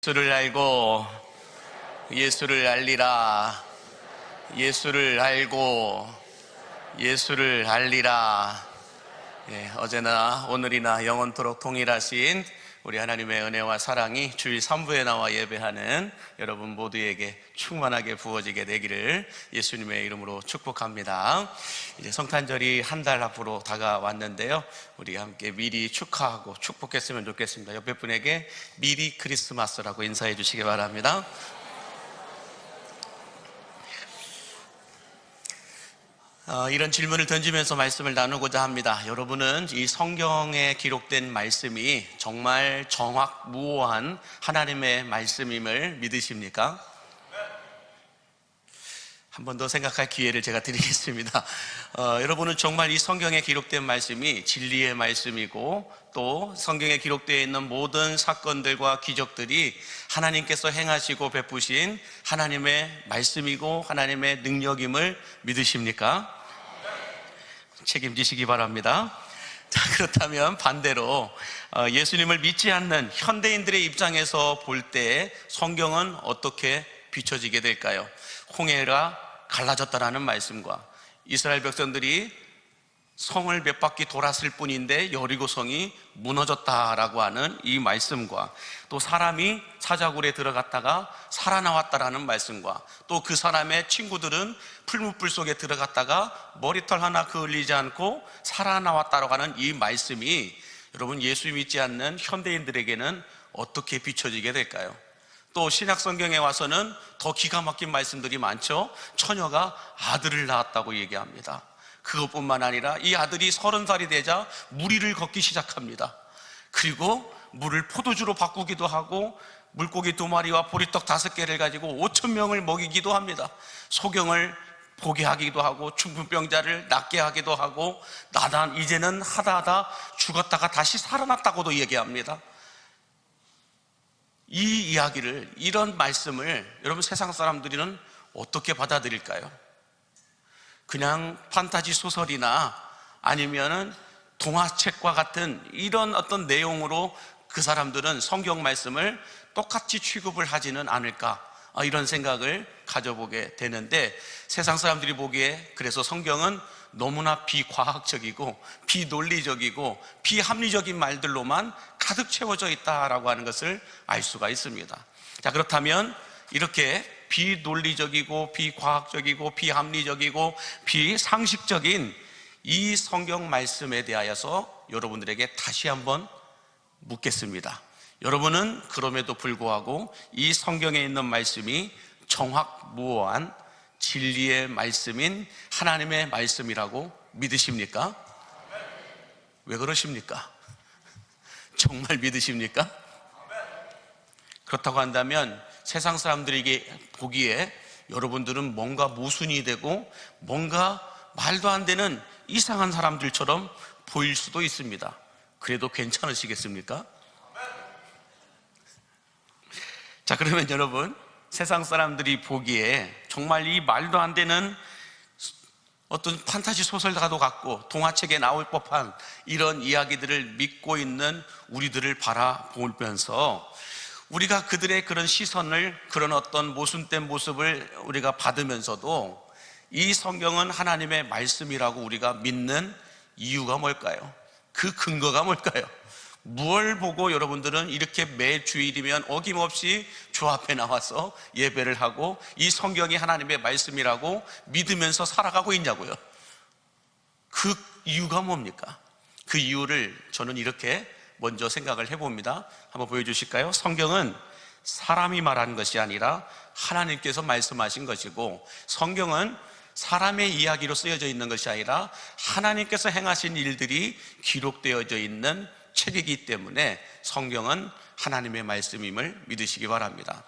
예수를 알고 예수를 알리라. 예수를 알고 예수를 알리라. 어제나 오늘이나 영원토록 동일하신 우리 하나님의 은혜와 사랑이 주일 3부에 나와 예배하는 여러분 모두에게 충만하게 부어지게 되기를 예수님의 이름으로 축복합니다. 이제 성탄절이 한 달 앞으로 다가왔는데요, 우리 함께 미리 축하하고 축복했으면 좋겠습니다. 옆에 분에게 미리 크리스마스라고 인사해 주시기 바랍니다. 이런 질문을 던지면서 말씀을 나누고자 합니다. 여러분은 이 성경에 기록된 말씀이 정말 정확무오한 하나님의 말씀임을 믿으십니까? 한 번 더 생각할 기회를 제가 드리겠습니다. 여러분은 정말 이 성경에 기록된 말씀이 진리의 말씀이고, 또 성경에 기록되어 있는 모든 사건들과 기적들이 하나님께서 행하시고 베푸신 하나님의 말씀이고 하나님의 능력임을 믿으십니까? 책임지시기 바랍니다. 자, 그렇다면 반대로 예수님을 믿지 않는 현대인들의 입장에서 볼 때 성경은 어떻게 비춰지게 될까요? 홍해가 갈라졌다라는 말씀과 이스라엘 백성들이 성을 몇 바퀴 돌았을 뿐인데 여리고성이 무너졌다라고 하는 이 말씀과, 또 사람이 사자굴에 들어갔다가 살아나왔다라는 말씀과, 또 그 사람의 친구들은 풀무불 속에 들어갔다가 머리털 하나 그을리지 않고 살아나왔다라고 하는 이 말씀이 여러분 예수 믿지 않는 현대인들에게는 어떻게 비춰지게 될까요? 또 신약 성경에 와서는 더 기가 막힌 말씀들이 많죠. 처녀가 아들을 낳았다고 얘기합니다. 그것뿐만 아니라 이 아들이 30살이 되자 무리를 걷기 시작합니다. 그리고 물을 포도주로 바꾸기도 하고 물고기 2마리와 보리떡 5개를 가지고 5,000명을 먹이기도 합니다. 소경을 보게 하기도 하고 중풍병자를 낫게 하기도 하고, 이제는 하다 죽었다가 다시 살아났다고도 얘기합니다. 이 이야기를, 이런 말씀을 여러분 세상 사람들은 어떻게 받아들일까요? 그냥 판타지 소설이나 아니면은 동화책과 같은 이런 어떤 내용으로 그 사람들은 성경 말씀을 똑같이 취급을 하지는 않을까, 이런 생각을 가져보게 되는데, 세상 사람들이 보기에 그래서 성경은 너무나 비과학적이고 비논리적이고 비합리적인 말들로만 가득 채워져 있다라고 하는 것을 알 수가 있습니다. 자, 그렇다면 이렇게 비논리적이고 비과학적이고 비합리적이고 비상식적인 이 성경 말씀에 대하여서 여러분들에게 다시 한번 묻겠습니다. 여러분은 그럼에도 불구하고 이 성경에 있는 말씀이 정확무오한 진리의 말씀인 하나님의 말씀이라고 믿으십니까? 왜 그러십니까? 정말 믿으십니까? 그렇다고 한다면 세상 사람들에게 보기에 여러분들은 뭔가 모순이 되고 뭔가 말도 안 되는 이상한 사람들처럼 보일 수도 있습니다. 그래도 괜찮으시겠습니까? 자, 그러면 여러분, 세상 사람들이 보기에 정말 이 말도 안 되는 어떤 판타지 소설가도 같고 동화책에 나올 법한 이런 이야기들을 믿고 있는 우리들을 바라보면서 우리가 그들의 그런 시선을, 그런 어떤 모순된 모습을 우리가 받으면서도 이 성경은 하나님의 말씀이라고 우리가 믿는 이유가 뭘까요? 그 근거가 뭘까요? 무엇을 보고 여러분들은 이렇게 매 주일이면 어김없이 주 앞에 나와서 예배를 하고 이 성경이 하나님의 말씀이라고 믿으면서 살아가고 있냐고요? 그 이유가 뭡니까? 그 이유를 저는 이렇게 먼저 생각을 해봅니다. 한번 보여주실까요? 성경은 사람이 말한 것이 아니라 하나님께서 말씀하신 것이고, 성경은 사람의 이야기로 쓰여져 있는 것이 아니라 하나님께서 행하신 일들이 기록되어져 있는 책이기 때문에 성경은 하나님의 말씀임을 믿으시기 바랍니다.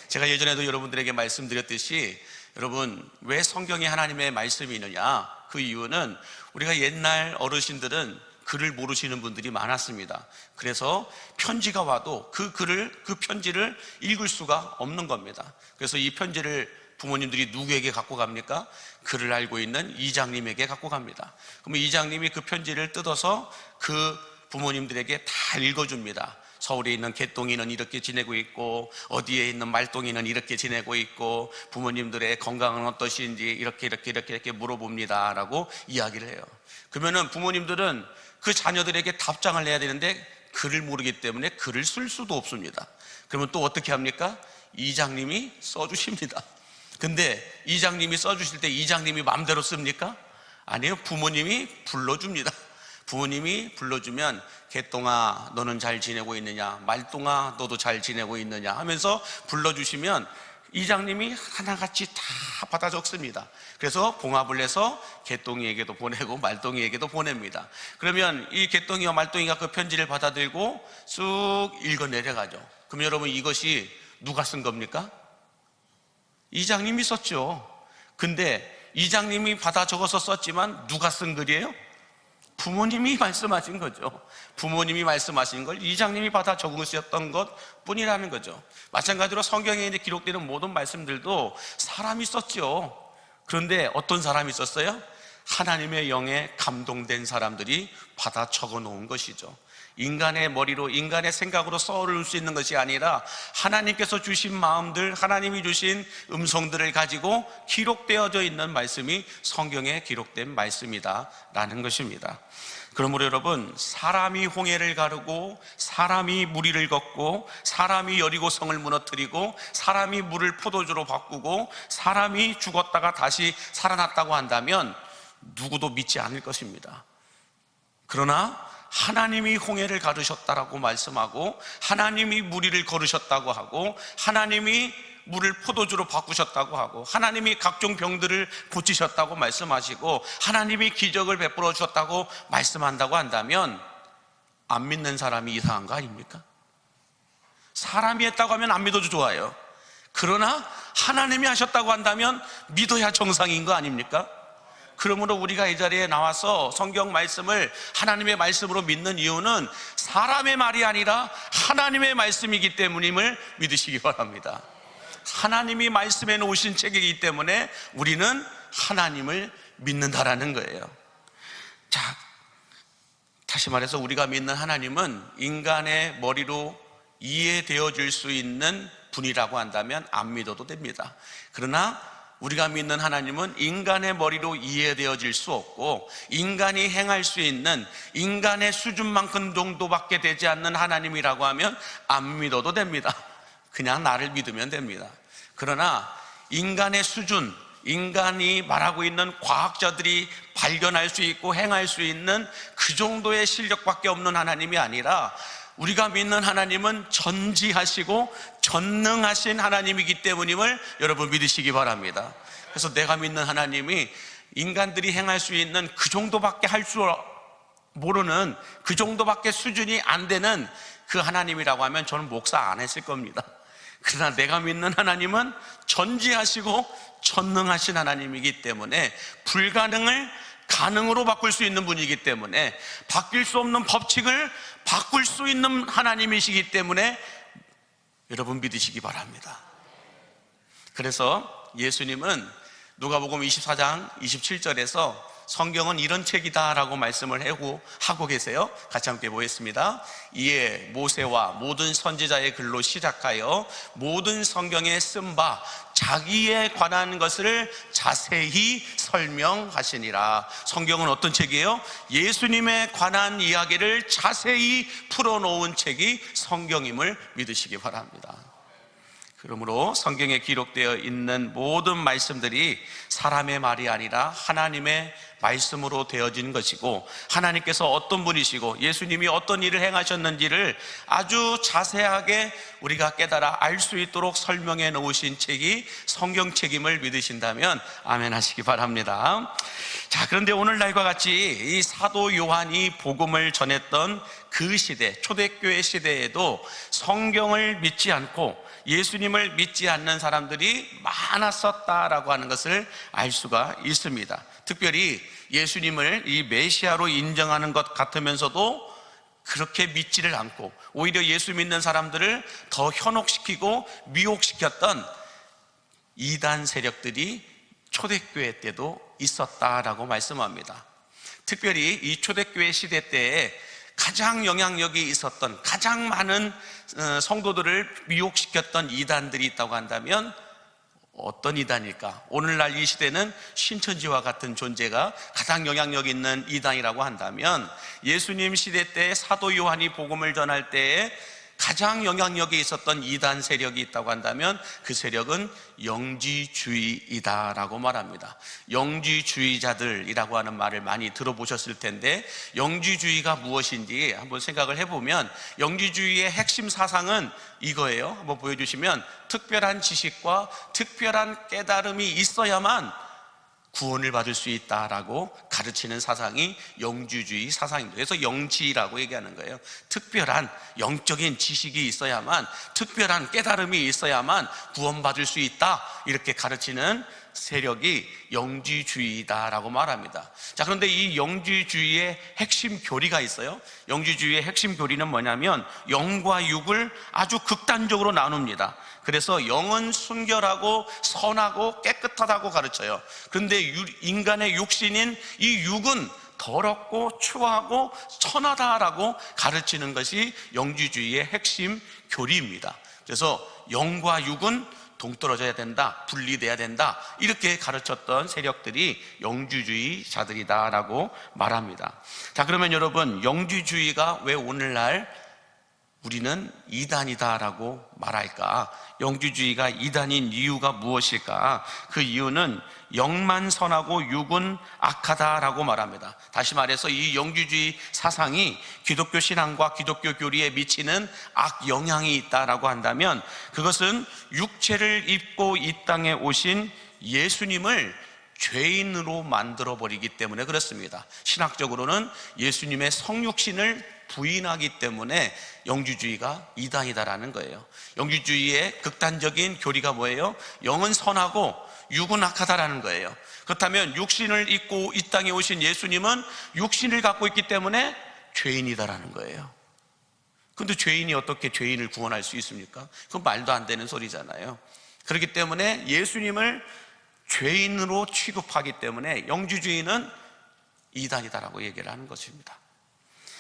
제가 예전에도 여러분들에게 말씀드렸듯이, 여러분 왜 성경이 하나님의 말씀이느냐, 그 이유는 우리가 옛날 어르신들은 글을 모르시는 분들이 많았습니다. 그래서 편지가 와도 그 편지를 읽을 수가 없는 겁니다. 그래서 이 편지를 부모님들이 누구에게 갖고 갑니까? 글을 알고 있는 이장님에게 갖고 갑니다. 그러면 이장님이 그 편지를 뜯어서 그 부모님들에게 다 읽어줍니다. 서울에 있는 개똥이는 이렇게 지내고 있고 어디에 있는 말똥이는 이렇게 지내고 있고 부모님들의 건강은 어떠신지 이렇게 물어봅니다 라고 이야기를 해요. 그러면은 부모님들은 그 자녀들에게 답장을 해야 되는데 글을 모르기 때문에 글을 쓸 수도 없습니다. 그러면 또 어떻게 합니까? 이장님이 써주십니다. 근데 이장님이 써주실 때 이장님이 마음대로 씁니까? 아니에요. 부모님이 불러줍니다. 부모님이 불러주면 개똥아 너는 잘 지내고 있느냐, 말똥아 너도 잘 지내고 있느냐 하면서 불러주시면 이장님이 하나같이 다 받아 적습니다. 그래서 봉합을 해서 개똥이에게도 보내고 말똥이에게도 보냅니다. 그러면 이 개똥이와 말똥이가 그 편지를 받아들고 쑥 읽어 내려가죠. 그럼 여러분 이것이 누가 쓴 겁니까? 이장님이 썼죠. 근데 이장님이 받아 적어서 썼지만 누가 쓴 글이에요? 부모님이 말씀하신 거죠. 부모님이 말씀하신 걸 이장님이 받아 적으셨던 것 뿐이라는 거죠. 마찬가지로 성경에 이제 기록되는 모든 말씀들도 사람이 썼죠. 그런데 어떤 사람이 썼어요? 하나님의 영에 감동된 사람들이 받아 적어 놓은 것이죠. 인간의 머리로 인간의 생각으로 써올 수 있는 것이 아니라 하나님께서 주신 마음들, 하나님이 주신 음성들을 가지고 기록되어져 있는 말씀이 성경에 기록된 말씀이다 라는 것입니다. 그러므로 여러분, 사람이 홍해를 가르고 사람이 무리를 걷고 사람이 여리고성을 무너뜨리고 사람이 물을 포도주로 바꾸고 사람이 죽었다가 다시 살아났다고 한다면 누구도 믿지 않을 것입니다. 그러나 하나님이 홍해를 가르셨다라고 말씀하고 하나님이 무리를 걸으셨다고 하고 하나님이 물을 포도주로 바꾸셨다고 하고 하나님이 각종 병들을 고치셨다고 말씀하시고 하나님이 기적을 베풀어 주셨다고 말씀한다고 한다면 안 믿는 사람이 이상한 거 아닙니까? 사람이 했다고 하면 안 믿어도 좋아요. 그러나 하나님이 하셨다고 한다면 믿어야 정상인 거 아닙니까? 그러므로 우리가 이 자리에 나와서 성경 말씀을 하나님의 말씀으로 믿는 이유는 사람의 말이 아니라 하나님의 말씀이기 때문임을 믿으시기 바랍니다. 하나님이 말씀해 놓으신 책이기 때문에 우리는 하나님을 믿는다라는 거예요. 자, 다시 말해서 우리가 믿는 하나님은 인간의 머리로 이해되어질 수 있는 분이라고 한다면 안 믿어도 됩니다. 그러나 우리가 믿는 하나님은 인간의 머리로 이해되어질 수 없고 인간이 행할 수 있는 인간의 수준만큼 정도밖에 되지 않는 하나님이라고 하면 안 믿어도 됩니다. 그냥 나를 믿으면 됩니다. 그러나 인간의 수준, 인간이 말하고 있는 과학자들이 발견할 수 있고 행할 수 있는 그 정도의 실력밖에 없는 하나님이 아니라 우리가 믿는 하나님은 전지하시고 전능하신 하나님이기 때문임을 여러분 믿으시기 바랍니다. 그래서 내가 믿는 하나님이 인간들이 행할 수 있는 그 정도밖에 할 수 모르는 그 정도밖에 수준이 안 되는 그 하나님이라고 하면 저는 목사 안 했을 겁니다. 그러나 내가 믿는 하나님은 전지하시고 전능하신 하나님이기 때문에 불가능을 가능으로 바꿀 수 있는 분이기 때문에 바뀔 수 없는 법칙을 바꿀 수 있는 하나님이시기 때문에 여러분 믿으시기 바랍니다. 그래서 예수님은 누가복음 24장 27절에서 성경은 이런 책이다라고 말씀을 하고 계세요. 같이 함께 보겠습니다. 이에 모세와 모든 선지자의 글로 시작하여 모든 성경에 쓴 바 자기에 관한 것을 자세히 설명하시니라. 성경은 어떤 책이에요? 예수님에 관한 이야기를 자세히 풀어놓은 책이 성경임을 믿으시기 바랍니다. 그러므로 성경에 기록되어 있는 모든 말씀들이 사람의 말이 아니라 하나님의 말씀으로 되어진 것이고 하나님께서 어떤 분이시고 예수님이 어떤 일을 행하셨는지를 아주 자세하게 우리가 깨달아 알 수 있도록 설명해 놓으신 책이 성경책임을 믿으신다면 아멘 하시기 바랍니다. 자, 그런데 오늘날과 같이 이 사도 요한이 복음을 전했던 그 시대, 초대교회 시대에도 성경을 믿지 않고 예수님을 믿지 않는 사람들이 많았었다라고 하는 것을 알 수가 있습니다. 특별히 예수님을 이 메시아로 인정하는 것 같으면서도 그렇게 믿지를 않고 오히려 예수 믿는 사람들을 더 현혹시키고 미혹시켰던 이단 세력들이 초대교회 때도 있었다라고 말씀합니다. 특별히 이 초대교회 시대 때에 가장 영향력이 있었던, 가장 많은 성도들을 미혹시켰던 이단들이 있다고 한다면 어떤 이단일까? 오늘날 이 시대는 신천지와 같은 존재가 가장 영향력 있는 이단이라고 한다면, 예수님 시대 때 사도 요한이 복음을 전할 때에 가장 영향력이 있었던 이단 세력이 있다고 한다면 그 세력은 영지주의이다라고 말합니다. 영지주의자들이라고 하는 말을 많이 들어보셨을 텐데, 영지주의가 무엇인지 한번 생각을 해보면 영지주의의 핵심 사상은 이거예요. 한번 보여주시면, 특별한 지식과 특별한 깨달음이 있어야만 구원을 받을 수 있다라고 가르치는 사상이 영지주의 사상입니다. 그래서 영지라고 얘기하는 거예요. 특별한 영적인 지식이 있어야만, 특별한 깨달음이 있어야만 구원받을 수 있다, 이렇게 가르치는 세력이 영지주의다라고 말합니다. 자, 그런데 이 영지주의의 핵심 교리가 있어요. 영지주의의 핵심 교리는 뭐냐면 영과 육을 아주 극단적으로 나눕니다. 그래서 영은 순결하고 선하고 깨끗하다고 가르쳐요. 그런데 인간의 육신인 이 육은 더럽고 추하고 천하다라고 가르치는 것이 영지주의의 핵심 교리입니다. 그래서 영과 육은 동떨어져야 된다, 분리돼야 된다, 이렇게 가르쳤던 세력들이 영지주의자들이다라고 말합니다. 자, 그러면 여러분, 영지주의가 왜 오늘날 우리는 이단이다라고 말할까? 영지주의가 이단인 이유가 무엇일까? 그 이유는 영만 선하고 육은 악하다라고 말합니다. 다시 말해서 이 영지주의 사상이 기독교 신앙과 기독교 교리에 미치는 악영향이 있다라고 한다면, 그것은 육체를 입고 이 땅에 오신 예수님을 죄인으로 만들어버리기 때문에 그렇습니다. 신학적으로는 예수님의 성육신을 부인하기 때문에 영지주의가 이단이다라는 거예요. 영지주의의 극단적인 교리가 뭐예요? 영은 선하고 육은 악하다라는 거예요. 그렇다면 육신을 입고 이 땅에 오신 예수님은 육신을 갖고 있기 때문에 죄인이다라는 거예요. 근데 죄인이 어떻게 죄인을 구원할 수 있습니까? 그건 말도 안 되는 소리잖아요. 그렇기 때문에 예수님을 죄인으로 취급하기 때문에 영지주의는 이단이다라고 얘기를 하는 것입니다.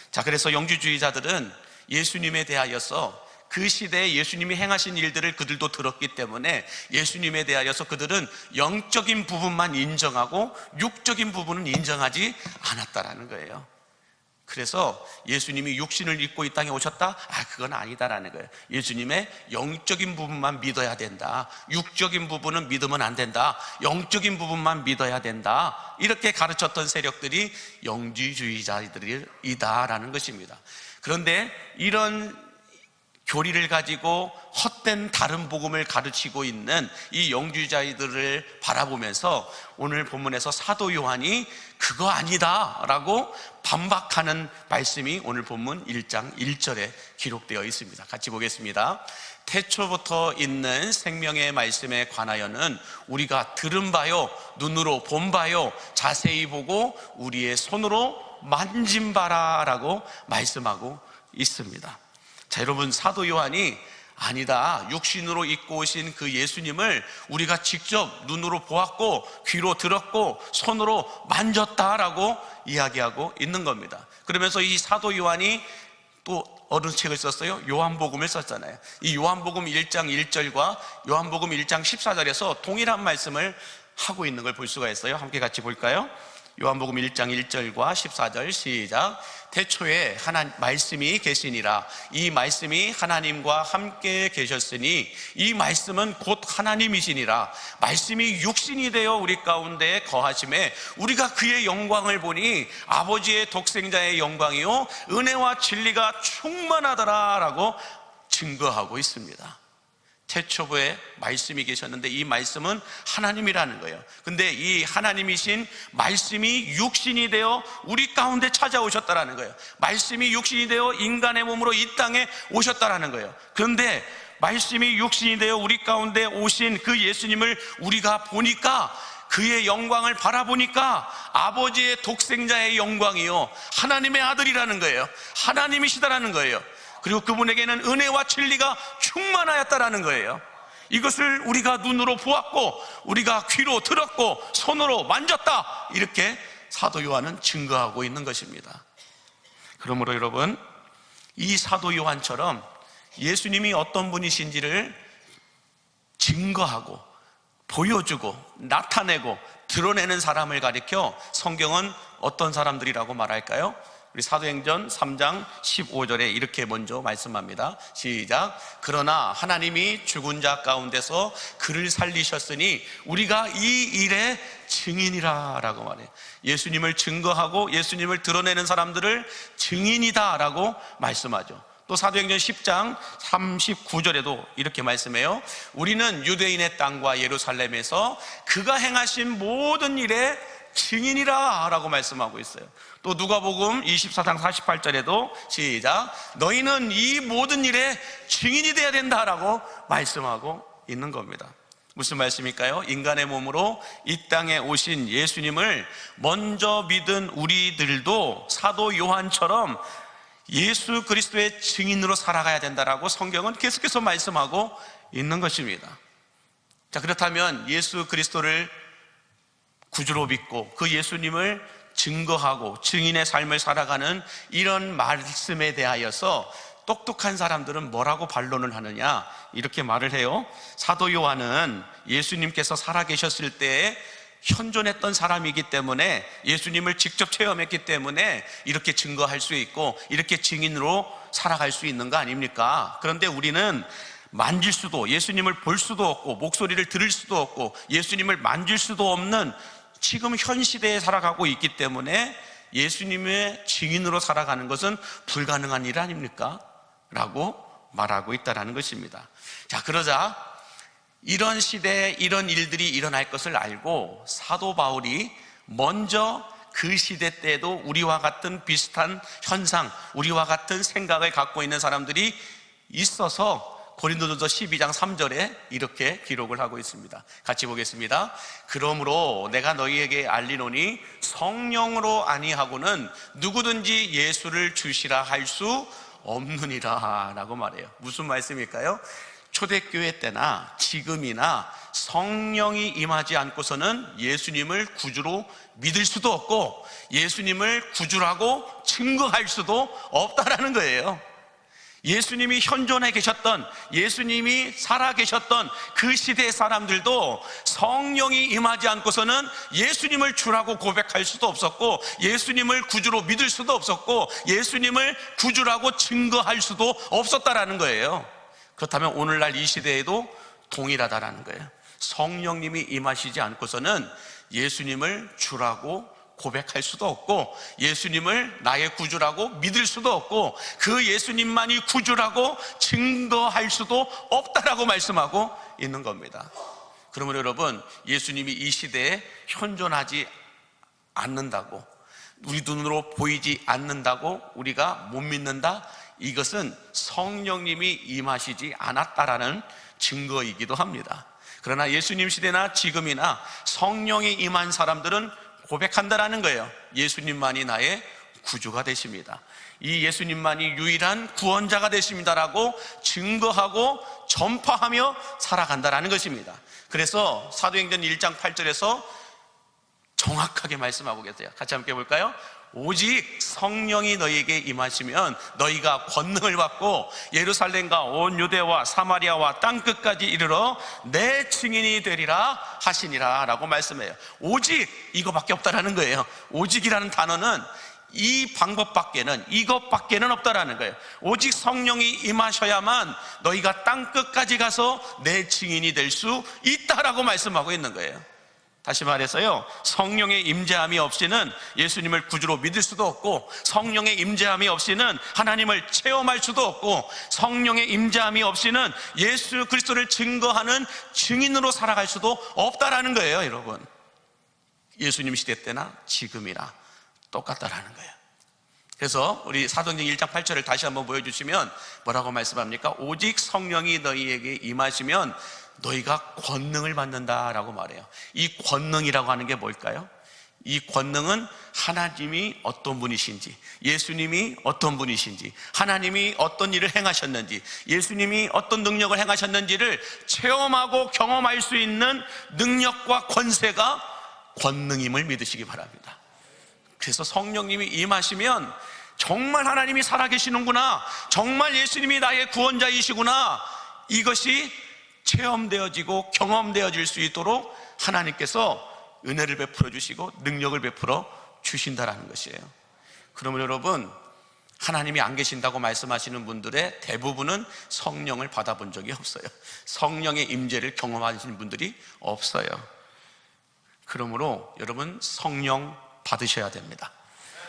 자, 그래서 영지주의자들은 예수님에 대하여서 그 시대에 예수님이 행하신 일들을 그들도 들었기 때문에 예수님에 대하여서 그들은 영적인 부분만 인정하고 육적인 부분은 인정하지 않았다라는 거예요. 그래서 예수님이 육신을 입고 이 땅에 오셨다? 그건 아니다라는 거예요. 예수님의 영적인 부분만 믿어야 된다, 육적인 부분은 믿으면 안 된다, 영적인 부분만 믿어야 된다, 이렇게 가르쳤던 세력들이 영지주의자들이다라는 것입니다. 그런데 이런 교리를 가지고 헛된 다른 복음을 가르치고 있는 이 영지주의자들을 바라보면서 오늘 본문에서 사도 요한이 그거 아니다 라고 반박하는 말씀이 오늘 본문 1장 1절에 기록되어 있습니다. 같이 보겠습니다. 태초부터 있는 생명의 말씀에 관하여는 우리가 들은 바요, 눈으로 본 바요, 자세히 보고 우리의 손으로 만진 바라 라고 말씀하고 있습니다. 자, 여러분, 사도 요한이 아니다, 육신으로 입고 오신 그 예수님을 우리가 직접 눈으로 보았고 귀로 들었고 손으로 만졌다라고 이야기하고 있는 겁니다. 그러면서 이 사도 요한이 또 어느 책을 썼어요? 요한복음을 썼잖아요. 이 요한복음 1장 1절과 요한복음 1장 14절에서 동일한 말씀을 하고 있는 걸 볼 수가 있어요. 함께 같이 볼까요? 요한복음 1장 1절과 14절 시작. 태초에 말씀이 계시니라. 이 말씀이 하나님과 함께 계셨으니 이 말씀은 곧 하나님이시니라. 말씀이 육신이 되어 우리 가운데 거하심에 우리가 그의 영광을 보니 아버지의 독생자의 영광이요 은혜와 진리가 충만하더라 라고 증거하고 있습니다. 태초부에 말씀이 계셨는데 이 말씀은 하나님이라는 거예요. 근데 이 하나님이신 말씀이 육신이 되어 우리 가운데 찾아오셨다라는 거예요. 말씀이 육신이 되어 인간의 몸으로 이 땅에 오셨다라는 거예요. 그런데 말씀이 육신이 되어 우리 가운데 오신 그 예수님을 우리가 보니까, 그의 영광을 바라보니까 아버지의 독생자의 영광이요 하나님의 아들이라는 거예요. 하나님이시다라는 거예요. 그리고 그분에게는 은혜와 진리가 충만하였다라는 거예요. 이것을 우리가 눈으로 보았고 우리가 귀로 들었고 손으로 만졌다, 이렇게 사도 요한은 증거하고 있는 것입니다. 그러므로 여러분, 이 사도 요한처럼 예수님이 어떤 분이신지를 증거하고 보여주고 나타내고 드러내는 사람을 가리켜 성경은 어떤 사람들이라고 말할까요? 우리 사도행전 3장 15절에 이렇게 먼저 말씀합니다. 시작. 그러나 하나님이 죽은 자 가운데서 그를 살리셨으니 우리가 이 일의 증인이라 라고 말해요. 예수님을 증거하고 예수님을 드러내는 사람들을 증인이다 라고 말씀하죠. 또 사도행전 10장 39절에도 이렇게 말씀해요. 우리는 유대인의 땅과 예루살렘에서 그가 행하신 모든 일의 증인이라 라고 말씀하고 있어요. 또 누가복음 24장 48절에도 시작. 너희는 이 모든 일의 증인이 되어야 된다라고 말씀하고 있는 겁니다. 무슨 말씀일까요? 인간의 몸으로 이 땅에 오신 예수님을 먼저 믿은 우리들도 사도 요한처럼 예수 그리스도의 증인으로 살아가야 된다라고 성경은 계속해서 말씀하고 있는 것입니다. 자, 그렇다면 예수 그리스도를 구주로 믿고 그 예수님을 증거하고 증인의 삶을 살아가는 이런 말씀에 대하여서 똑똑한 사람들은 뭐라고 반론을 하느냐, 이렇게 말을 해요. 사도 요한은 예수님께서 살아계셨을 때에 현존했던 사람이기 때문에 예수님을 직접 체험했기 때문에 이렇게 증거할 수 있고 이렇게 증인으로 살아갈 수 있는 거 아닙니까? 그런데 우리는 만질 수도, 예수님을 볼 수도 없고 목소리를 들을 수도 없고 예수님을 만질 수도 없는 지금 현 시대에 살아가고 있기 때문에 예수님의 증인으로 살아가는 것은 불가능한 일 아닙니까? 라고 말하고 있다는 것입니다. 자, 그러자 이런 시대에 이런 일들이 일어날 것을 알고 사도 바울이 먼저 그 시대 때에도 우리와 같은 비슷한 현상, 우리와 같은 생각을 갖고 있는 사람들이 있어서 고린도전서 12장 3절에 이렇게 기록을 하고 있습니다. 같이 보겠습니다. 그러므로 내가 너희에게 알리노니 성령으로 아니하고는 누구든지 예수를 주시라 할 수 없느니라 라고 말해요. 무슨 말씀일까요? 초대교회 때나 지금이나 성령이 임하지 않고서는 예수님을 구주로 믿을 수도 없고 예수님을 구주라고 증거할 수도 없다라는 거예요. 예수님이 현존해 계셨던, 예수님이 살아 계셨던 그 시대의 사람들도 성령이 임하지 않고서는 예수님을 주라고 고백할 수도 없었고 예수님을 구주로 믿을 수도 없었고 예수님을 구주라고 증거할 수도 없었다라는 거예요. 그렇다면 오늘날 이 시대에도 동일하다라는 거예요. 성령님이 임하시지 않고서는 예수님을 주라고 고백할 수도 없고 예수님을 나의 구주라고 믿을 수도 없고 그 예수님만이 구주라고 증거할 수도 없다라고 말씀하고 있는 겁니다. 그러므로 여러분, 예수님이 이 시대에 현존하지 않는다고, 우리 눈으로 보이지 않는다고 우리가 못 믿는다? 이것은 성령님이 임하시지 않았다라는 증거이기도 합니다. 그러나 예수님 시대나 지금이나 성령이 임한 사람들은 고백한다라는 거예요. 예수님만이 나의 구주가 되십니다. 이 예수님만이 유일한 구원자가 되십니다라고 증거하고 전파하며 살아간다라는 것입니다. 그래서 사도행전 1장 8절에서 정확하게 말씀하고 계세요. 같이 함께 볼까요? 오직 성령이 너희에게 임하시면 너희가 권능을 받고 예루살렘과 온 유대와 사마리아와 땅끝까지 이르러 내 증인이 되리라 하시니라 라고 말씀해요. 오직 이거밖에 없다라는 거예요. 오직이라는 단어는 이 방법밖에는, 이것밖에는 없다라는 거예요. 오직 성령이 임하셔야만 너희가 땅끝까지 가서 내 증인이 될 수 있다라고 말씀하고 있는 거예요. 다시 말해서요, 성령의 임재함이 없이는 예수님을 구주로 믿을 수도 없고 성령의 임재함이 없이는 하나님을 체험할 수도 없고 성령의 임재함이 없이는 예수 그리스도를 증거하는 증인으로 살아갈 수도 없다라는 거예요. 여러분, 예수님 시대 때나 지금이나 똑같다라는 거예요. 그래서 우리 사도행전 1장 8절을 다시 한번 보여주시면 뭐라고 말씀합니까? 오직 성령이 너희에게 임하시면 너희가 권능을 받는다라고 말해요. 이 권능이라고 하는 게 뭘까요? 이 권능은 하나님이 어떤 분이신지, 예수님이 어떤 분이신지, 하나님이 어떤 일을 행하셨는지, 예수님이 어떤 능력을 행하셨는지를 체험하고 경험할 수 있는 능력과 권세가 권능임을 믿으시기 바랍니다. 그래서 성령님이 임하시면 정말 하나님이 살아계시는구나, 정말 예수님이 나의 구원자이시구나, 이것이 체험되어지고 경험되어질 수 있도록 하나님께서 은혜를 베풀어 주시고 능력을 베풀어 주신다라는 것이에요. 그러면 여러분, 하나님이 안 계신다고 말씀하시는 분들의 대부분은 성령을 받아본 적이 없어요. 성령의 임재를 경험하시는 분들이 없어요. 그러므로 여러분, 성령 받으셔야 됩니다.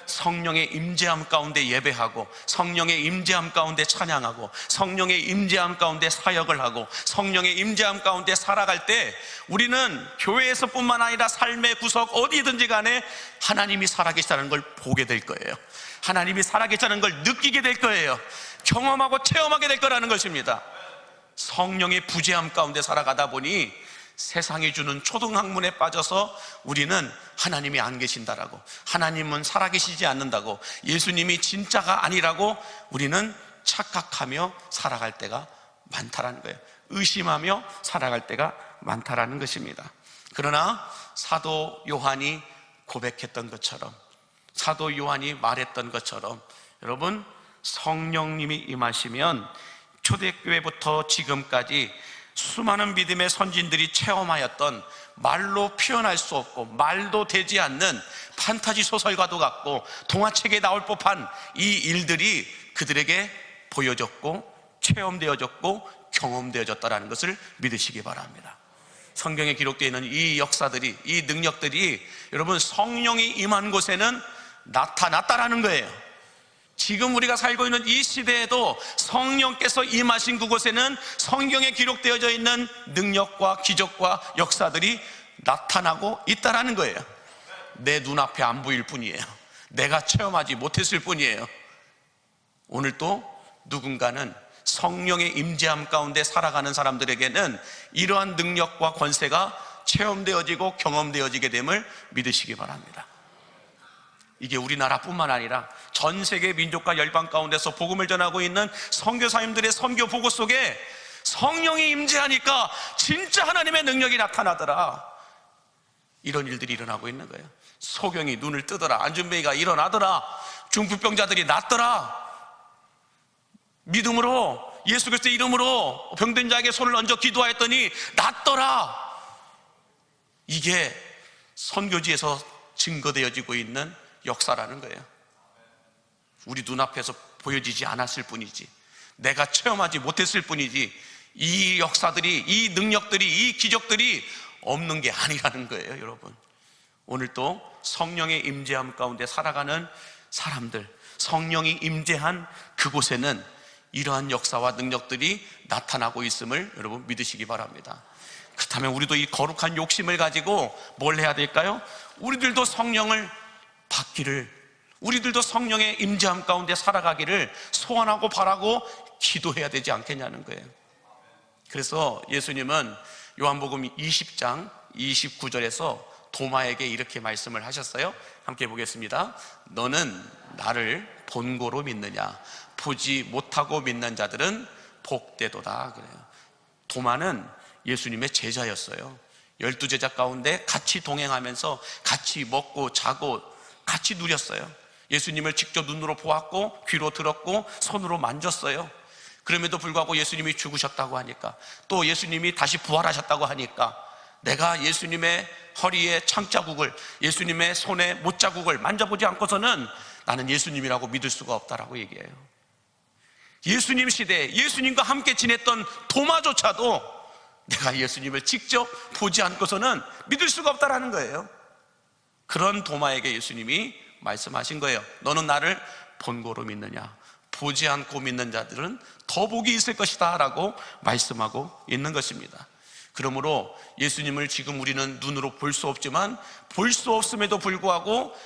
성령의 임재함 가운데 예배하고, 성령의 임재함 가운데 찬양하고, 성령의 임재함 가운데 사역을 하고, 성령의 임재함 가운데 살아갈 때 우리는 교회에서뿐만 아니라 삶의 구석 어디든지 간에 하나님이 살아계시다는 걸 보게 될 거예요. 하나님이 살아계시다는 걸 느끼게 될 거예요. 경험하고 체험하게 될 거라는 것입니다. 성령의 부재함 가운데 살아가다 보니 세상이 주는 초등학문에 빠져서 우리는 하나님이 안 계신다라고, 하나님은 살아계시지 않는다고, 예수님이 진짜가 아니라고 우리는 착각하며 살아갈 때가 많다라는 거예요. 의심하며 살아갈 때가 많다라는 것입니다. 그러나 사도 요한이 고백했던 것처럼, 사도 요한이 말했던 것처럼, 여러분, 성령님이 임하시면 초대교회부터 지금까지 수많은 믿음의 선진들이 체험하였던 말로 표현할 수 없고 말도 되지 않는 판타지 소설과도 같고 동화책에 나올 법한 이 일들이 그들에게 보여졌고 체험되어졌고 경험되어졌다는 것을 믿으시기 바랍니다. 성경에 기록되어 있는 이 역사들이, 이 능력들이 여러분, 성령이 임한 곳에는 나타났다라는 거예요. 지금 우리가 살고 있는 이 시대에도 성령께서 임하신 그곳에는 성경에 기록되어져 있는 능력과 기적과 역사들이 나타나고 있다라는 거예요. 내 눈앞에 안 보일 뿐이에요. 내가 체험하지 못했을 뿐이에요. 오늘 또 누군가는 성령의 임재함 가운데 살아가는 사람들에게는 이러한 능력과 권세가 체험되어지고 경험되어지게 됨을 믿으시기 바랍니다. 이게 우리나라뿐만 아니라 전 세계 민족과 열방 가운데서 복음을 전하고 있는 선교사님들의 선교 보고 속에 성령이 임재하니까 진짜 하나님의 능력이 나타나더라, 이런 일들이 일어나고 있는 거예요. 소경이 눈을 뜨더라, 안준뱅이가 일어나더라, 중풍병자들이 낫더라, 믿음으로 예수 그리스도의 이름으로 병든 자에게 손을 얹어 기도하였더니 낫더라. 이게 선교지에서 증거되어지고 있는 역사라는 거예요. 우리 눈앞에서 보여지지 않았을 뿐이지, 내가 체험하지 못했을 뿐이지, 이 역사들이, 이 능력들이, 이 기적들이 없는 게 아니라는 거예요. 여러분, 오늘 또 성령의 임재함 가운데 살아가는 사람들, 성령이 임재한 그곳에는 이러한 역사와 능력들이 나타나고 있음을 여러분 믿으시기 바랍니다. 그렇다면 우리도 이 거룩한 욕심을 가지고 뭘 해야 될까요? 우리들도 성령을 받기를, 우리들도 성령의 임재함 가운데 살아가기를 소원하고 바라고 기도해야 되지 않겠냐는 거예요. 그래서 예수님은 요한복음 20장 29절에서 도마에게 이렇게 말씀을 하셨어요. 함께 보겠습니다. 너는 나를 본고로 믿느냐? 보지 못하고 믿는 자들은 복되도다. 그래요. 도마는 예수님의 제자였어요. 12제자 가운데 같이 동행하면서 같이 먹고 자고 같이 누렸어요. 예수님을 직접 눈으로 보았고 귀로 들었고 손으로 만졌어요. 그럼에도 불구하고 예수님이 죽으셨다고 하니까, 또 예수님이 다시 부활하셨다고 하니까 내가 예수님의 허리에 창자국을, 예수님의 손에 못자국을 만져보지 않고서는 나는 예수님이라고 믿을 수가 없다라고 얘기해요. 예수님 시대에 예수님과 함께 지냈던 도마조차도 내가 예수님을 직접 보지 않고서는 믿을 수가 없다라는 거예요. 그런 도마에게 예수님이 말씀하신 거예요. 너는 나를 본고로 믿느냐? 보지 않고 믿는 자들은 더 복이 있을 것이다 라고 말씀하고 있는 것입니다. 그러므로 예수님을 지금 우리는 눈으로 볼 수 없지만, 볼 수 없음에도 불구하고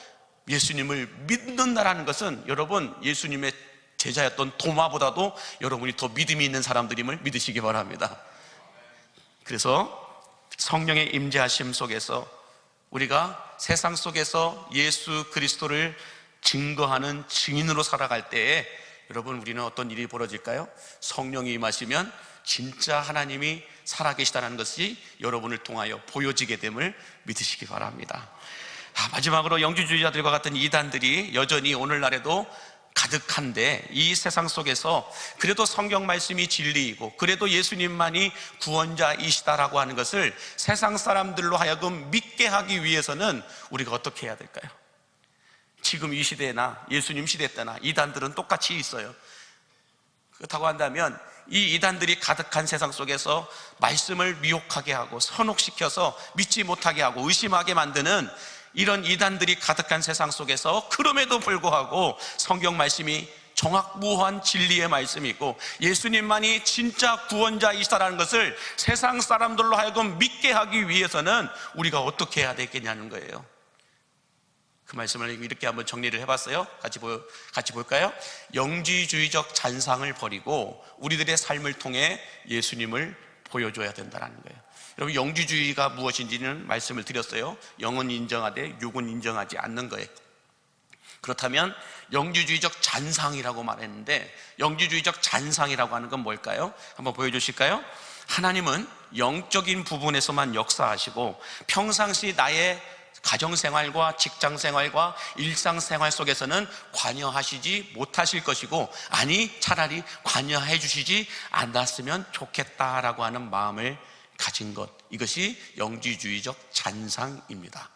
예수님을 믿는다라는 것은 여러분, 예수님의 제자였던 도마보다도 여러분이 더 믿음이 있는 사람들임을 믿으시기 바랍니다. 그래서 성령의 임재하심 속에서 우리가 세상 속에서 예수 그리스도를 증거하는 증인으로 살아갈 때에 여러분, 우리는 어떤 일이 벌어질까요? 성령이 임하시면 진짜 하나님이 살아계시다는 것이 여러분을 통하여 보여지게 됨을 믿으시기 바랍니다. 마지막으로 영주주의자들과 같은 이단들이 여전히 오늘날에도 가득한데, 이 세상 속에서 그래도 성경 말씀이 진리이고 그래도 예수님만이 구원자이시다라고 하는 것을 세상 사람들로 하여금 믿게 하기 위해서는 우리가 어떻게 해야 될까요? 지금 이 시대나 예수님 시대 때나 이단들은 똑같이 있어요. 그렇다고 한다면 이 이단들이 가득한 세상 속에서 말씀을 미혹하게 하고 선혹시켜서 믿지 못하게 하고 의심하게 만드는 이런 이단들이 가득한 세상 속에서, 그럼에도 불구하고 성경 말씀이 정확무한 진리의 말씀이고 예수님만이 진짜 구원자이시다라는 것을 세상 사람들로 하여금 믿게 하기 위해서는 우리가 어떻게 해야 되겠냐는 거예요. 그 말씀을 이렇게 한번 정리를 해봤어요. 같이 볼까요? 영지주의적 잔상을 버리고 우리들의 삶을 통해 예수님을 보여줘야 된다는 거예요. 여러분, 영지주의가 무엇인지는 말씀을 드렸어요. 영은 인정하되 육은 인정하지 않는 거예요. 그렇다면 영지주의적 잔상이라고 말했는데, 영지주의적 잔상이라고 하는 건 뭘까요? 한번 보여주실까요? 하나님은 영적인 부분에서만 역사하시고 평상시 나의 가정생활과 직장생활과 일상생활 속에서는 관여하시지 못하실 것이고, 아니 차라리 관여해 주시지 않았으면 좋겠다라고 하는 마음을 가진 것, 이것이 영지주의적 잔상입니다.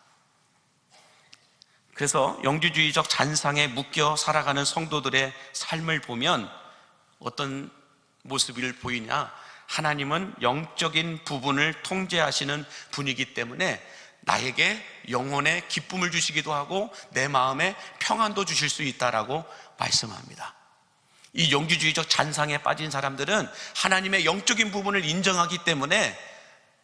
그래서 영지주의적 잔상에 묶여 살아가는 성도들의 삶을 보면 어떤 모습을 보이냐? 하나님은 영적인 부분을 통제하시는 분이기 때문에 나에게 영혼의 기쁨을 주시기도 하고 내 마음에 평안도 주실 수 있다라고 말씀합니다. 이 영지주의적 잔상에 빠진 사람들은 하나님의 영적인 부분을 인정하기 때문에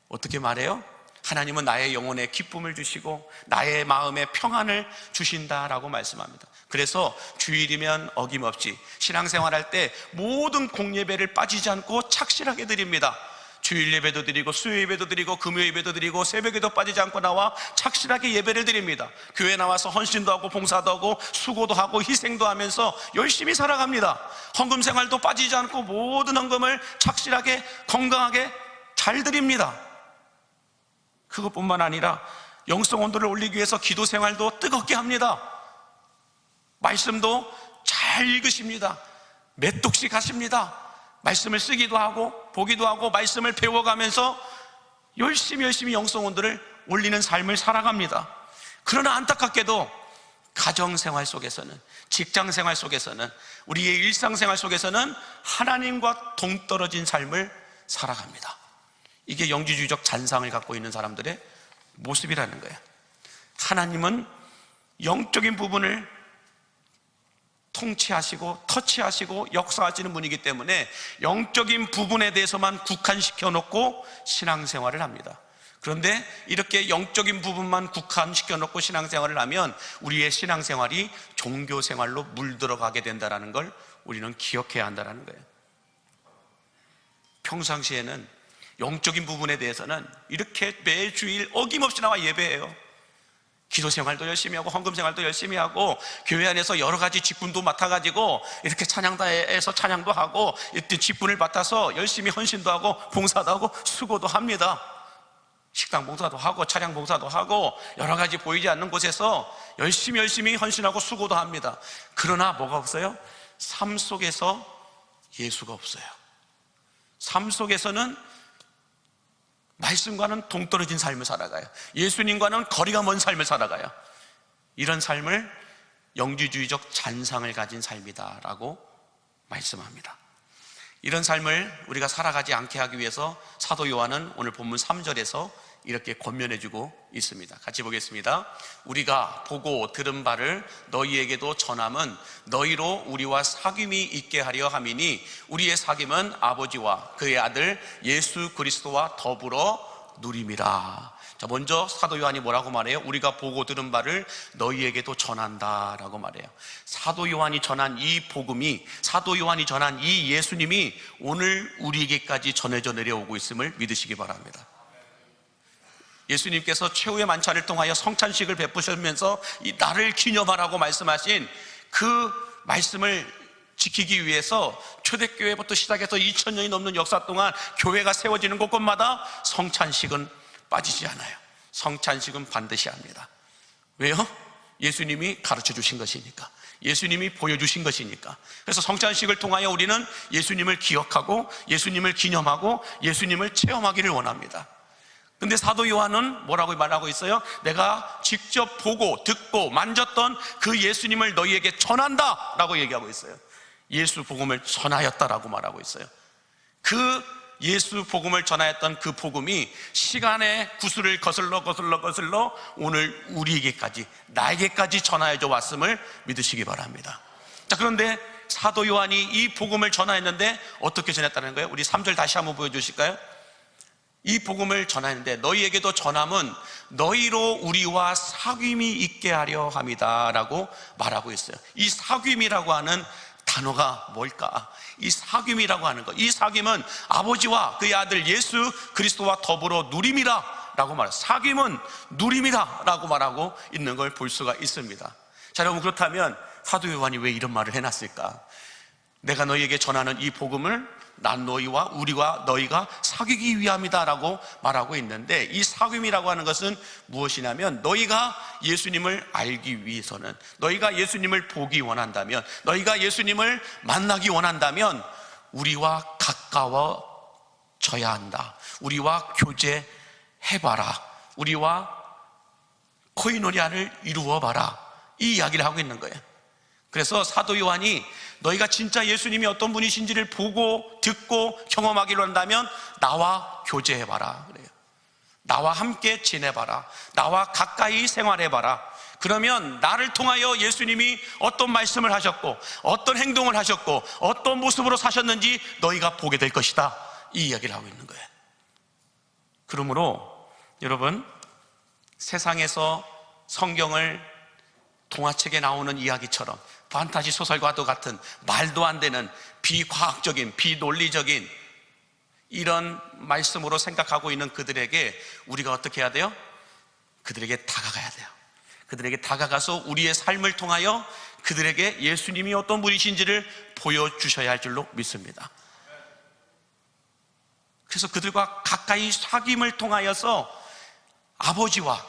어떻게 말해요? 하나님은 나의 영혼에 기쁨을 주시고 나의 마음에 평안을 주신다라고 말씀합니다. 그래서 주일이면 어김없이 신앙생활할 때 모든 공예배를 빠지지 않고 착실하게 드립니다. 주일 예배도 드리고 수요 예배도 드리고 금요 예배도 드리고 새벽에도 빠지지 않고 나와 착실하게 예배를 드립니다. 교회 나와서 헌신도 하고 봉사도 하고 수고도 하고 희생도 하면서 열심히 살아갑니다. 헌금 생활도 빠지지 않고 모든 헌금을 착실하게 건강하게 잘 드립니다. 그것뿐만 아니라 영성 온도를 올리기 위해서 기도 생활도 뜨겁게 합니다. 말씀도 잘 읽으십니다. 몇 독씩 하십니다. 말씀을 쓰기도 하고 보기도 하고 말씀을 배워가면서 열심히 영성 온도를 올리는 삶을 살아갑니다. 그러나 안타깝게도 가정생활 속에서는, 직장생활 속에서는, 우리의 일상생활 속에서는 하나님과 동떨어진 삶을 살아갑니다. 이게 영지주의적 잔상을 갖고 있는 사람들의 모습이라는 거예요. 하나님은 영적인 부분을 통치하시고 터치하시고 역사하시는 분이기 때문에 영적인 부분에 대해서만 국한시켜 놓고 신앙생활을 합니다. 그런데 이렇게 영적인 부분만 국한시켜 놓고 신앙생활을 하면 우리의 신앙생활이 종교생활로 물들어가게 된다는 걸 우리는 기억해야 한다는 거예요. 평상시에는 영적인 부분에 대해서는 이렇게 매주일 어김없이 나와 예배해요. 기도 생활도 열심히 하고 헌금 생활도 열심히 하고 교회 안에서 여러 가지 직분도 맡아가지고 이렇게 찬양단에서 찬양도 하고 이때 직분을 맡아서 열심히 헌신도 하고 봉사도 하고 수고도 합니다. 식당 봉사도 하고 차량 봉사도 하고 여러 가지 보이지 않는 곳에서 열심히 헌신하고 수고도 합니다. 그러나 뭐가 없어요? 삶 속에서 예수가 없어요. 삶 속에서는 말씀과는 동떨어진 삶을 살아가요. 예수님과는 거리가 먼 삶을 살아가요. 이런 삶을 영지주의적 잔상을 가진 삶이다라고 말씀합니다. 이런 삶을 우리가 살아가지 않게 하기 위해서 사도 요한은 오늘 본문 3절에서 이렇게 권면해주고 있습니다. 같이 보겠습니다. 우리가 보고 들은 바를 너희에게도 전함은 너희로 우리와 사귐이 있게 하려 함이니 우리의 사귐은 아버지와 그의 아들 예수 그리스도와 더불어 누림이라. 자, 먼저 사도 요한이 뭐라고 말해요? 우리가 보고 들은 바를 너희에게도 전한다라고 말해요. 사도 요한이 전한 이 복음이, 사도 요한이 전한 이 예수님이 오늘 우리에게까지 전해져 내려오고 있음을 믿으시기 바랍니다. 예수님께서 최후의 만찬을 통하여 성찬식을 베푸시면서 이 나를 기념하라고 말씀하신 그 말씀을 지키기 위해서 초대교회부터 시작해서 2000년이 넘는 역사 동안 교회가 세워지는 곳곳마다 성찬식은 빠지지 않아요. 성찬식은 반드시 합니다. 왜요? 예수님이 가르쳐 주신 것이니까. 예수님이 보여주신 것이니까. 그래서 성찬식을 통하여 우리는 예수님을 기억하고 예수님을 기념하고 예수님을 체험하기를 원합니다. 근데 사도 요한은 뭐라고 말하고 있어요? 내가 직접 보고 듣고 만졌던 그 예수님을 너희에게 전한다 라고 얘기하고 있어요. 예수 복음을 전하였다라고 말하고 있어요. 그 예수 복음을 전하였던 그 복음이 시간의 구슬을 거슬러 오늘 우리에게까지, 나에게까지 전하여져 왔음을 믿으시기 바랍니다. 자, 그런데 사도 요한이 이 복음을 전하였는데 어떻게 전했다는 거예요? 우리 3절 다시 한번 보여주실까요? 이 복음을 전하였는데 너희에게도 전함은 너희로 우리와 사귐이 있게 하려 함이다 라고 말하고 있어요. 이 사귐이라고 하는 단어가 뭘까? 이 사귐이라고 하는 것, 이 사귐은 아버지와 그의 아들 예수 그리스도와 더불어 누림이라 라고 말해요. 사귐은 누림이다 라고 말하고 있는 걸 볼 수가 있습니다. 자, 여러분, 그렇다면 사도 요한이 왜 이런 말을 해놨을까? 내가 너희에게 전하는 이 복음을 난 너희와 우리와 너희가 사귀기 위함이다 라고 말하고 있는데, 이 사귐이라고 하는 것은 무엇이냐면 너희가 예수님을 알기 위해서는, 너희가 예수님을 보기 원한다면, 너희가 예수님을 만나기 원한다면 우리와 가까워져야 한다. 우리와 교제해봐라. 우리와 코이노니아를 이루어봐라. 이 이야기를 하고 있는 거예요. 그래서 사도 요한이 너희가 진짜 예수님이 어떤 분이신지를 보고 듣고 경험하기로 한다면 나와 교제해봐라 그래요. 나와 함께 지내봐라. 나와 가까이 생활해봐라. 그러면 나를 통하여 예수님이 어떤 말씀을 하셨고 어떤 행동을 하셨고 어떤 모습으로 사셨는지 너희가 보게 될 것이다. 이 이야기를 하고 있는 거예요. 그러므로 여러분, 세상에서 성경을 동화책에 나오는 이야기처럼 판타지 소설과도 같은 말도 안 되는 비과학적인, 비논리적인 이런 말씀으로 생각하고 있는 그들에게 우리가 어떻게 해야 돼요? 그들에게 다가가야 돼요. 그들에게 다가가서 우리의 삶을 통하여 그들에게 예수님이 어떤 분이신지를 보여주셔야 할 줄로 믿습니다. 그래서 그들과 가까이 사귐을 통하여서 아버지와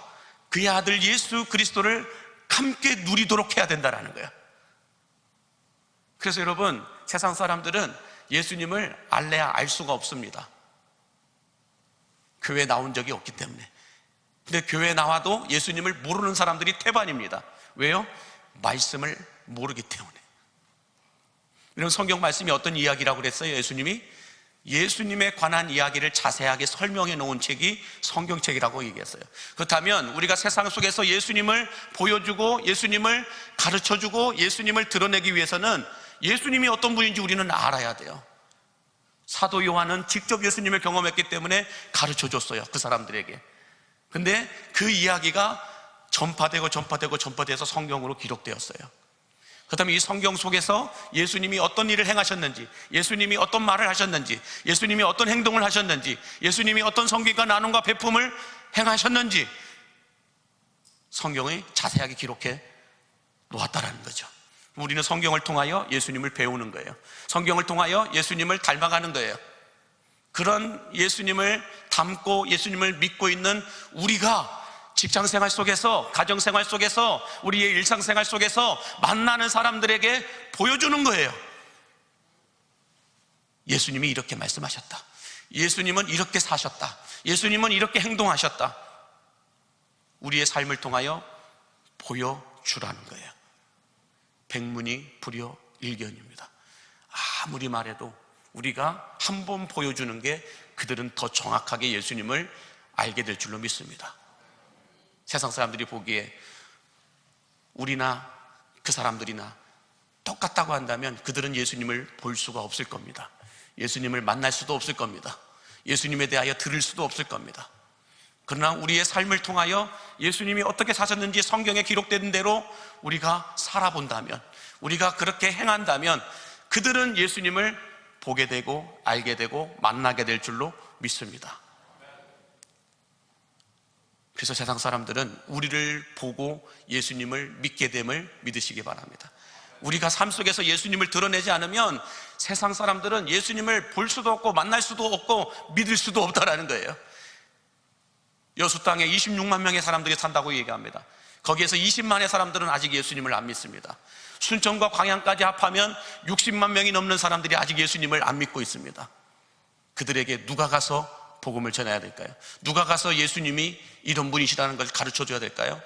그의 아들 예수 그리스도를 함께 누리도록 해야 된다는 거예요. 그래서 여러분, 세상 사람들은 예수님을 알래야 알 수가 없습니다. 교회에 나온 적이 없기 때문에. 근데 교회에 나와도 예수님을 모르는 사람들이 태반입니다. 왜요? 말씀을 모르기 때문에. 이런 성경 말씀이 어떤 이야기라고 그랬어요? 예수님에 관한 이야기를 자세하게 설명해 놓은 책이 성경책이라고 얘기했어요. 그렇다면 우리가 세상 속에서 예수님을 보여주고 예수님을 가르쳐주고 예수님을 드러내기 위해서는 예수님이 어떤 분인지 우리는 알아야 돼요. 사도 요한은 직접 예수님을 경험했기 때문에 가르쳐줬어요, 그 사람들에게. 근데 그 이야기가 전파돼서 성경으로 기록되었어요. 그렇다면 이 성경 속에서 예수님이 어떤 일을 행하셨는지, 예수님이 어떤 말을 하셨는지, 예수님이 어떤 행동을 하셨는지, 예수님이 어떤 성기가 나눔과 베품을 행하셨는지 성경이 자세하게 기록해 놓았다라는 거죠. 우리는 성경을 통하여 예수님을 배우는 거예요. 성경을 통하여 예수님을 닮아가는 거예요. 그런 예수님을 닮고 예수님을 믿고 있는 우리가 직장생활 속에서, 가정생활 속에서, 우리의 일상생활 속에서 만나는 사람들에게 보여주는 거예요. 예수님이 이렇게 말씀하셨다. 예수님은 이렇게 사셨다. 예수님은 이렇게 행동하셨다. 우리의 삶을 통하여 보여주라는 거예요. 백문이 불여일견입니다. 아무리 말해도 우리가 한 번 보여주는 게 그들은 더 정확하게 예수님을 알게 될 줄로 믿습니다. 세상 사람들이 보기에 우리나 그 사람들이나 똑같다고 한다면 그들은 예수님을 볼 수가 없을 겁니다. 예수님을 만날 수도 없을 겁니다. 예수님에 대하여 들을 수도 없을 겁니다. 그러나 우리의 삶을 통하여 예수님이 어떻게 사셨는지 성경에 기록된 대로 우리가 살아본다면, 우리가 그렇게 행한다면 그들은 예수님을 보게 되고 알게 되고 만나게 될 줄로 믿습니다. 그래서 세상 사람들은 우리를 보고 예수님을 믿게 됨을 믿으시기 바랍니다. 우리가 삶 속에서 예수님을 드러내지 않으면 세상 사람들은 예수님을 볼 수도 없고 만날 수도 없고 믿을 수도 없다라는 거예요. 여수 땅에 26만 명의 사람들이 산다고 얘기합니다. 거기에서 20만의 사람들은 아직 예수님을 안 믿습니다. 순천과 광양까지 합하면 60만 명이 넘는 사람들이 아직 예수님을 안 믿고 있습니다. 그들에게 누가 가서 복음을 전해야 될까요? 누가 가서 예수님이 이런 분이시라는 걸 가르쳐 줘야 될까요?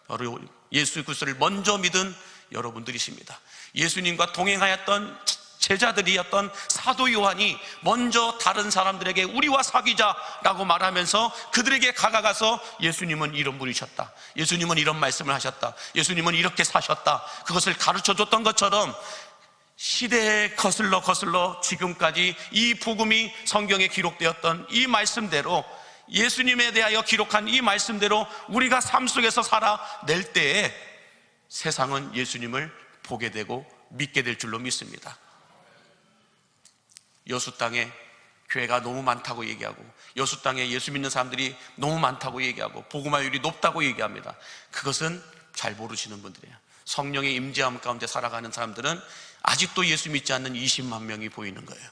바로 예수 그리스도를 먼저 믿은 여러분들이십니다. 예수님과 동행하였던 제자들이었던 사도 요한이 먼저 다른 사람들에게 우리와 사귀자라고 말하면서 그들에게 다가가서 예수님은 이런 분이셨다, 예수님은 이런 말씀을 하셨다, 예수님은 이렇게 사셨다, 그것을 가르쳐 줬던 것처럼 시대에 거슬러 지금까지 이 복음이 성경에 기록되었던 이 말씀대로, 예수님에 대하여 기록한 이 말씀대로 우리가 삶 속에서 살아낼 때에 세상은 예수님을 보게 되고 믿게 될 줄로 믿습니다. 여수 땅에 교회가 너무 많다고 얘기하고, 여수 땅에 예수 믿는 사람들이 너무 많다고 얘기하고, 복음화율이 높다고 얘기합니다. 그것은 잘 모르시는 분들이에요. 성령의 임재함 가운데 살아가는 사람들은 아직도 예수 믿지 않는 20만 명이 보이는 거예요.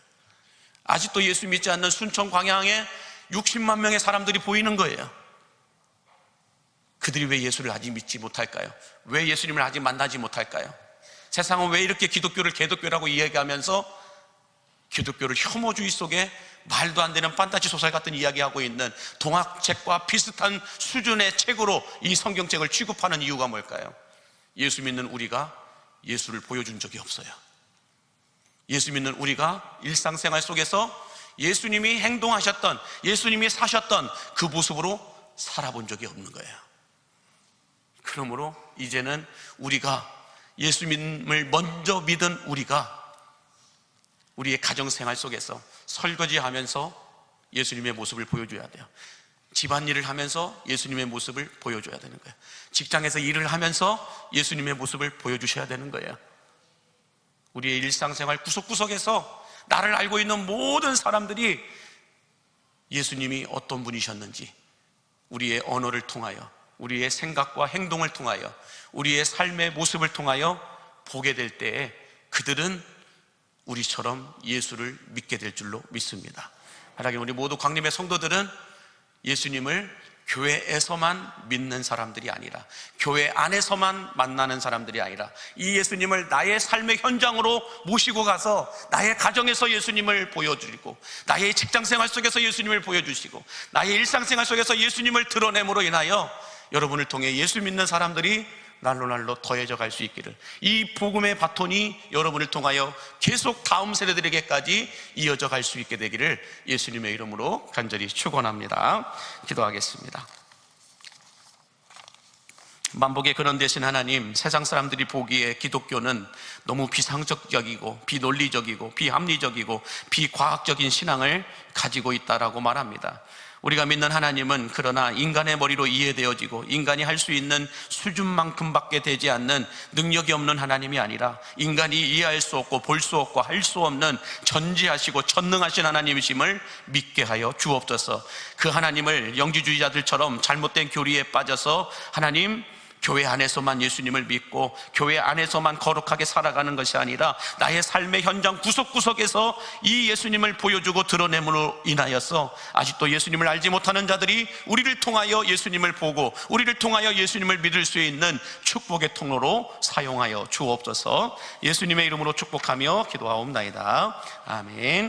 아직도 예수 믿지 않는 순천 광양에 60만 명의 사람들이 보이는 거예요. 그들이 왜 예수를 아직 믿지 못할까요? 왜 예수님을 아직 만나지 못할까요? 세상은 왜 이렇게 기독교를 개독교라고 이야기하면서 기독교를 혐오주의 속에 말도 안 되는 판타지 소설 같은 이야기하고 있는 동화책과 비슷한 수준의 책으로 이 성경책을 취급하는 이유가 뭘까요? 예수 믿는 우리가 예수를 보여준 적이 없어요. 예수 믿는 우리가 일상생활 속에서 예수님이 행동하셨던, 예수님이 사셨던 그 모습으로 살아본 적이 없는 거예요. 그러므로 이제는 우리가 예수님을 먼저 믿은 우리가 우리의 가정생활 속에서 설거지하면서 예수님의 모습을 보여줘야 돼요. 집안일을 하면서 예수님의 모습을 보여줘야 되는 거예요. 직장에서 일을 하면서 예수님의 모습을 보여주셔야 되는 거예요. 우리의 일상생활 구석구석에서 나를 알고 있는 모든 사람들이 예수님이 어떤 분이셨는지 우리의 언어를 통하여, 우리의 생각과 행동을 통하여, 우리의 삶의 모습을 통하여 보게 될 때에 그들은 우리처럼 예수를 믿게 될 줄로 믿습니다. 만약에 우리 모두 광림의 성도들은 예수님을 교회에서만 믿는 사람들이 아니라, 교회 안에서만 만나는 사람들이 아니라, 이 예수님을 나의 삶의 현장으로 모시고 가서 나의 가정에서 예수님을 보여주고, 나의 직장생활 속에서 예수님을 보여주시고, 나의 일상생활 속에서 예수님을 드러냄으로 인하여 여러분을 통해 예수 믿는 사람들이 날로 더해져 갈 수 있기를, 이 복음의 바톤이 여러분을 통하여 계속 다음 세대들에게까지 이어져 갈 수 있게 되기를 예수님의 이름으로 간절히 축원합니다. 기도하겠습니다. 만복의 근원 되신 하나님, 세상 사람들이 보기에 기독교는 너무 비상적이고 비논리적이고 비합리적이고 비과학적인 신앙을 가지고 있다라고 말합니다. 우리가 믿는 하나님은 그러나 인간의 머리로 이해되어지고 인간이 할 수 있는 수준만큼밖에 되지 않는 능력이 없는 하나님이 아니라, 인간이 이해할 수 없고 볼 수 없고 할 수 없는 전지하시고 전능하신 하나님이심을 믿게 하여 주옵소서. 그 하나님을 영지주의자들처럼 잘못된 교리에 빠져서 하나님, 교회 안에서만 예수님을 믿고 교회 안에서만 거룩하게 살아가는 것이 아니라 나의 삶의 현장 구석구석에서 이 예수님을 보여주고 드러냄으로 인하여서 아직도 예수님을 알지 못하는 자들이 우리를 통하여 예수님을 보고 우리를 통하여 예수님을 믿을 수 있는 축복의 통로로 사용하여 주옵소서. 예수님의 이름으로 축복하며 기도하옵나이다. 아멘.